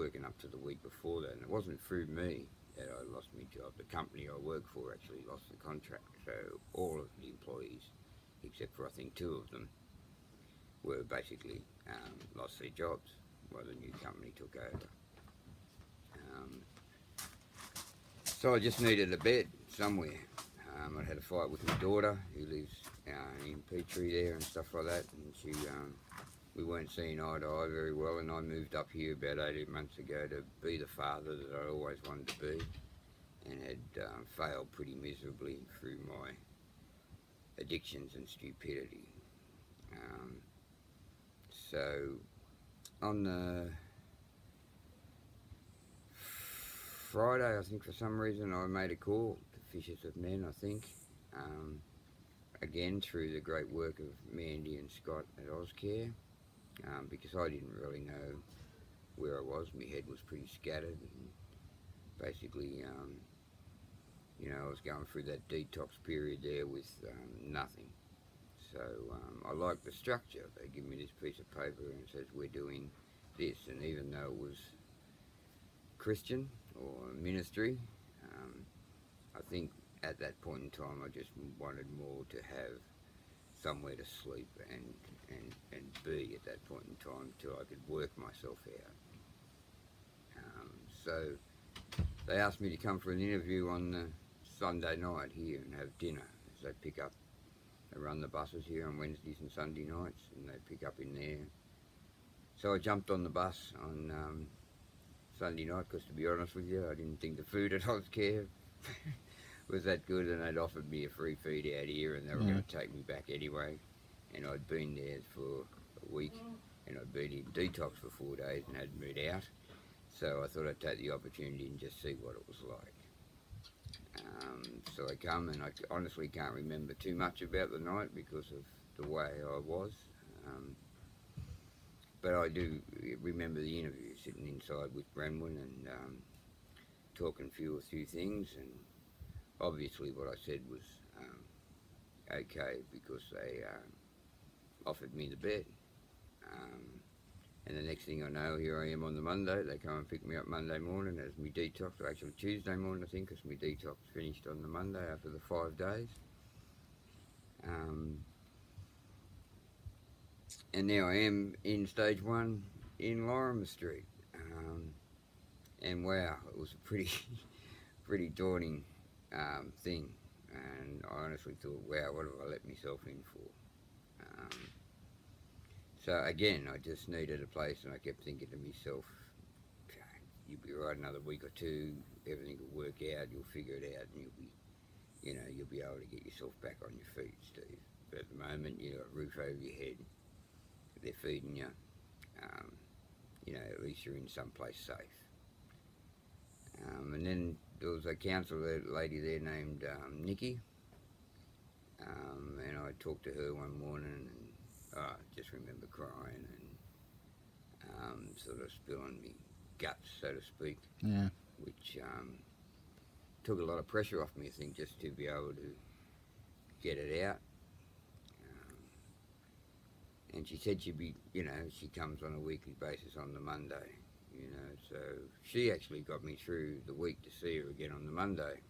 working up to the week before that, and it wasn't through me that I lost my job. The company I work for actually lost the contract, so all of the employees, except for I think two of them, were basically lost their jobs while the new company took over. Um, so I just needed a bed somewhere. I had a fight with my daughter, who lives in Petrie there and stuff like that, and we weren't seeing eye to eye very well, and I moved up here about 18 months ago to be the father that I always wanted to be, and had failed pretty miserably through my addictions and stupidity. Um, so on the Friday, I think for some reason I made a call to Fishers of Men, I think. Um, Again, through the great work of Mandy and Scott at Ozcare, because I didn't really know where I was. My head was pretty scattered, and basically, I was going through that detox period there with nothing. So I like the structure. They give me this piece of paper and it says we're doing this, and even though it was Christian or ministry, I think at that point in time I just wanted more to have somewhere to sleep and be at that point in time till I could work myself out. So they asked me to come for an interview on the Sunday night here and have dinner, as they run the buses here on Wednesdays and Sunday nights, and they pick up in there. So I jumped on the bus on Sunday night, because to be honest with you, I didn't think the food at Ozcare was that good, and they'd offered me a free feed out here, and they were going to take me back anyway. And I'd been there for a week, and I'd been in detox for 4 days and hadn't moved out. So I thought I'd take the opportunity and just see what it was like. So I come, and I honestly can't remember too much about the night because of the way I was. But I do remember the interview, sitting inside with Brenwan and talking a few things, and obviously what I said was okay, because they offered me the bed. And the next thing I know, here I am on the Monday. They come and pick me up Monday morning as my detox, or actually Tuesday morning I think, because my detox finished on the Monday after the 5 days. And now I am in stage 1 in Lorimer Street. And wow, it was a pretty daunting thing. And I honestly thought, wow, what have I let myself in for? So again, I just needed a place, and I kept thinking to myself, okay, you'll be right another week or two, everything will work out, you'll figure it out, and you'll be able to get yourself back on your feet, Steve. But at the moment, you've got a roof over your head, they're feeding you, at least you're in some place safe. And then there was a counsellor lady there named Nikki, and I talked to her one morning, and I just remember crying and sort of spilling me guts, so to speak. Yeah. Which took a lot of pressure off me, I think, just to be able to get it out. And she said she'd be, she comes on a weekly basis on the Monday, so she actually got me through the week to see her again on the Monday.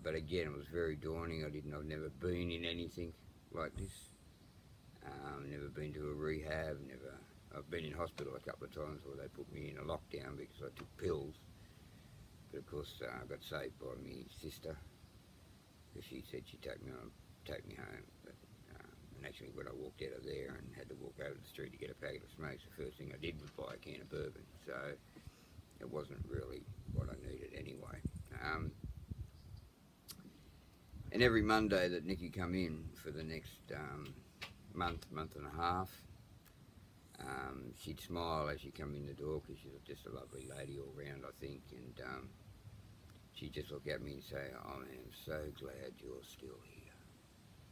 But again, it was very daunting. I've never been in anything like this. Never been to a rehab, I've been in hospital a couple of times where they put me in a lockdown because I took pills. But of course, I got saved by my sister, because she said she'd take me home. But, and actually, when I walked out of there and had to walk over the street to get a packet of smokes, the first thing I did was buy a can of bourbon. So it wasn't really what I needed anyway. And every Monday that Nikki come in for the next month and a half, she'd smile as she come in the door, because she's just a lovely lady all round, I think, and she'd just look at me and say, "I am so glad you're still here."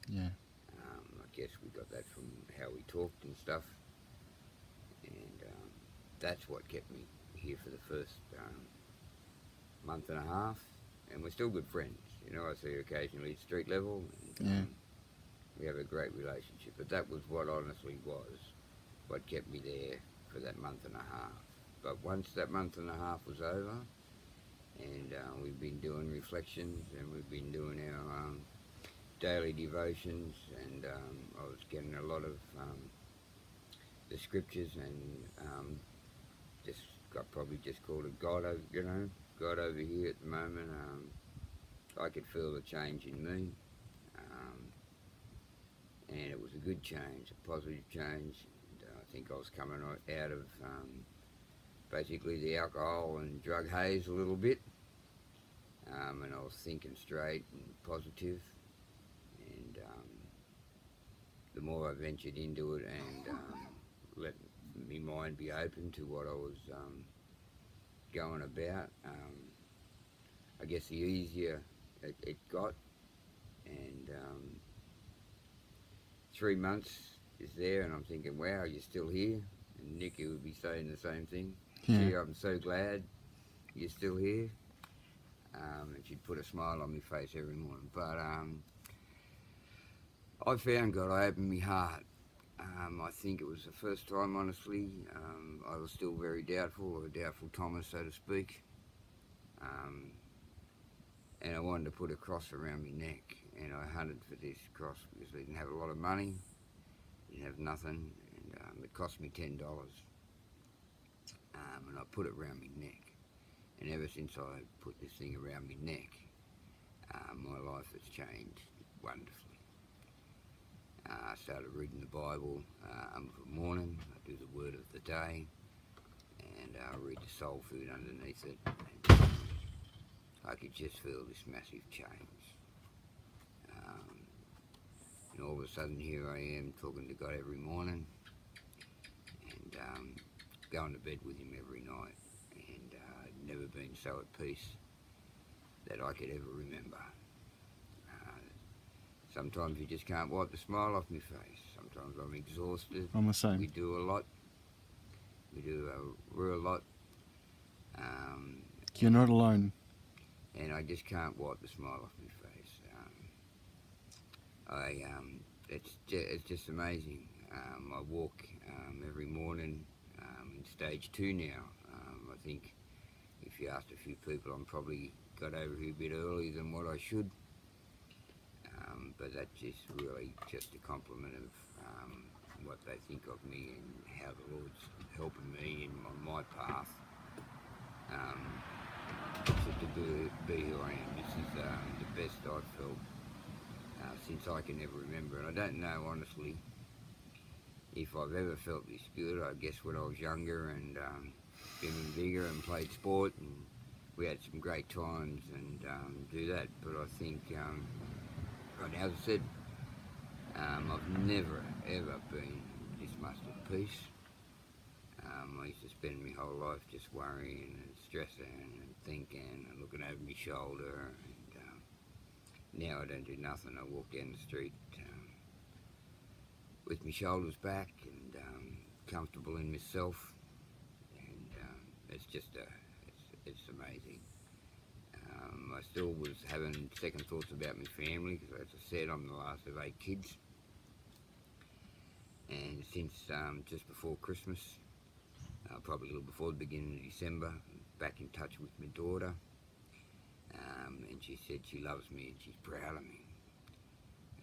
Yeah. I guess we got that from how we talked and stuff, and that's what kept me here for the first month and a half, and we're still good friends. I see her occasionally at street level, and we have a great relationship. But that was what honestly was what kept me there for that month and a half. But once that month and a half was over, and we've been doing reflections, and we've been doing our daily devotions, and I was getting a lot of the scriptures, and just got probably just called it God over, God over here at the moment. I could feel the change in me, and it was a good change, a positive change. And, I think I was coming out of basically the alcohol and drug haze a little bit, and I was thinking straight and positive, and the more I ventured into it and let my mind be open to what I was going about, I guess the easier it got, and 3 months is there, and I'm thinking, wow, you're still here. And Nikki would be saying the same thing. Yeah. Gee, I'm so glad you're still here. And she'd put a smile on my face every morning. But I found God. I opened my heart. I think it was the first time, honestly. I was still very doubtful, or doubtful Thomas, so to speak. And I wanted to put a cross around my neck. And I hunted for this cross because I didn't have a lot of money. Didn't have nothing. And it cost me $10. And I put it around my neck. And ever since I put this thing around my neck, my life has changed wonderfully. I started reading the Bible for the morning. I do the Word of the Day, and I read the Soul Food underneath it. And I could just feel this massive change. And all of a sudden, here I am talking to God every morning, and going to bed with Him every night. And I'd never been so at peace that I could ever remember. Sometimes you just can't wipe the smile off my face. Sometimes I'm exhausted. I'm the same. We do a lot. We do a real lot. You're not alone. And I just can't wipe the smile off my face. It's just amazing. I walk every morning in stage 2 now. I think if you asked a few people, I'm probably got over here a bit earlier than what I should. But that's just really just a compliment of what they think of me and how the Lord's helping me on my path to be who I am. This is the best I've felt since I can ever remember. And I don't know, honestly, if I've ever felt this good. I guess when I was younger and getting bigger and played sport, and we had some great times and do that. But I think, as I said, I've never ever been this much at peace. I used to spend my whole life just worrying and stressing and thinking and looking over my shoulder. And now I don't do nothing. I walk down the street with my shoulders back and comfortable in myself. And it's just it's amazing. I still was having second thoughts about my family because, as I said, I'm the last of 8 kids. And since just before Christmas, probably a little before the beginning of December, back in touch with my daughter, and she said she loves me and she's proud of me.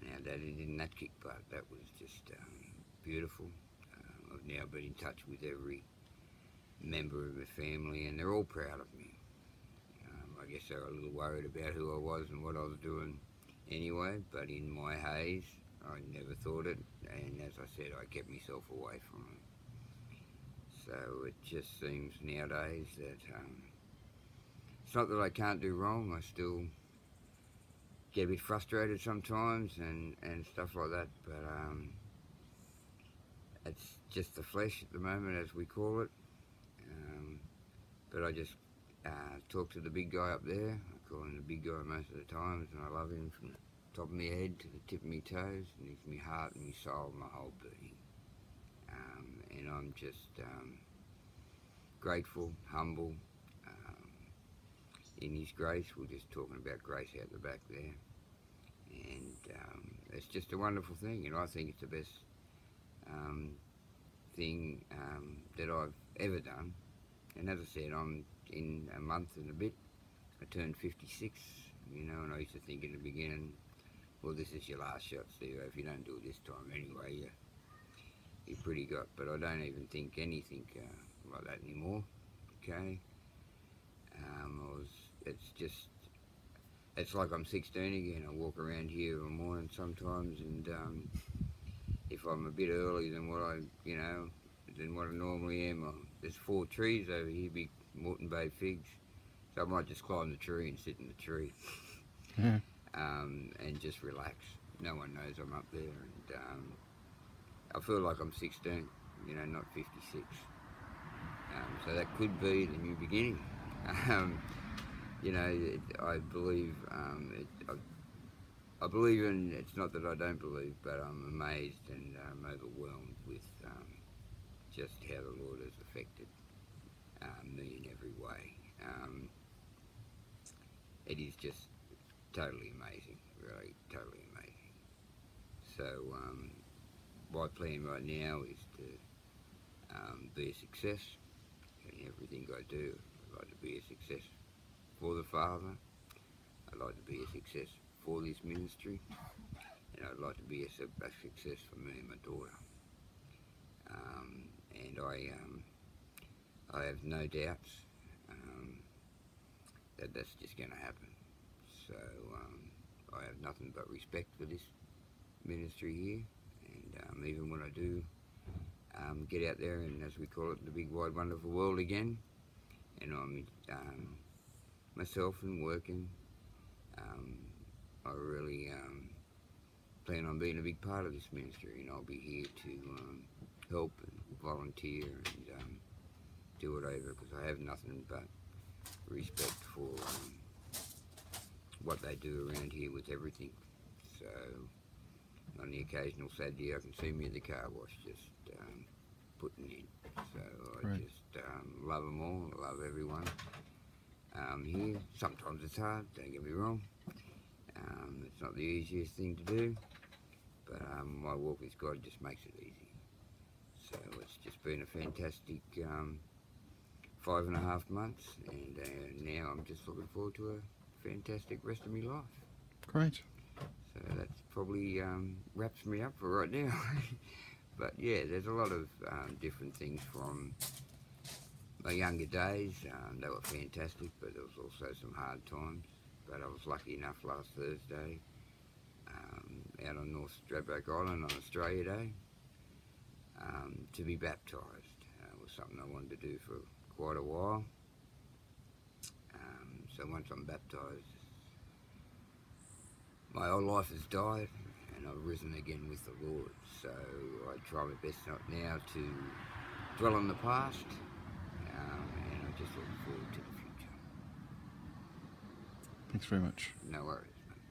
And our daddy didn't that kick butt. That was just beautiful. I've now been in touch with every member of the family, and they're all proud of me. I guess they were a little worried about who I was and what I was doing anyway, but in my haze, I never thought it, and as I said, I kept myself away from it. So it just seems nowadays that it's not that I can't do wrong. I still get a bit frustrated sometimes and stuff like that, but it's just the flesh at the moment, as we call it. But I just talk to the big guy up there. I call him the big guy most of the times, and I love him from the top of my head to the tip of my toes, and he's my heart and my soul and my whole being. And I'm just grateful, humble. In His grace, we're just talking about grace out the back there. And it's just a wonderful thing, and I think it's the best thing that I've ever done, And as I said, I'm in a month and a bit. I turned 56, you know, and I used to think in the beginning, well, this is your last shot, Steve. If you don't do it this time anyway, you're pretty got. But I don't even think anything like that anymore. Okay, it's just, it's like I'm 16 again. I walk around here in the morning sometimes, and if I'm a bit early than what than what I normally am, there's 4 trees over here, big Moreton Bay figs. So I might just climb the tree and sit in the tree Yeah. and just relax. No one knows I'm up there, and I feel like I'm 16, you know, not 56. So that could be the new beginning. Um, you know, I believe I believe in. It's not that I don't believe, but I'm amazed and I'm overwhelmed with just how the Lord has affected me in every way. It is just totally amazing, really, totally amazing. So my plan right now is to be a success in everything I do. I'd like to be a success for the Father. I'd like to be a success for this ministry, and I'd like to be a success for me and my daughter. And I have no doubts that that's just going to happen. So I have nothing but respect for this ministry here, and even when I do get out there and, as we call it, the big wide wonderful world again, and I'm myself and working, um, I really plan on being a big part of this ministry, and I'll be here to help and volunteer and do whatever, because I have nothing but respect for what they do around here with everything. So on the occasional Saturday I can see me at the car wash just putting in. So I Right. just love them all, I love everyone here. Sometimes it's hard, don't get me wrong. It's not the easiest thing to do, but my walk with God just makes it easy. So it's just been a fantastic 5.5 months, and now I'm just looking forward to a fantastic rest of my life. Great. So that's probably wraps me up for right now. But yeah, there's a lot of different things from my younger days. They were fantastic, but there was also some hard times. But I was lucky enough last Thursday out on North Stradbroke Island on Australia Day to be baptised. It was something I wanted to do for quite a while. So once I'm baptised, my old life has died and I've risen again with the Lord. So I try my best not now to dwell on the past, and I just look forward to the future. Thanks very much. No worries, mate.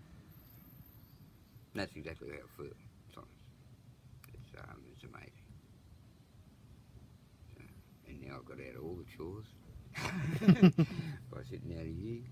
That's exactly how I feel. It's honest. It's amazing. So, and now I've got out all the chores by sitting out of here.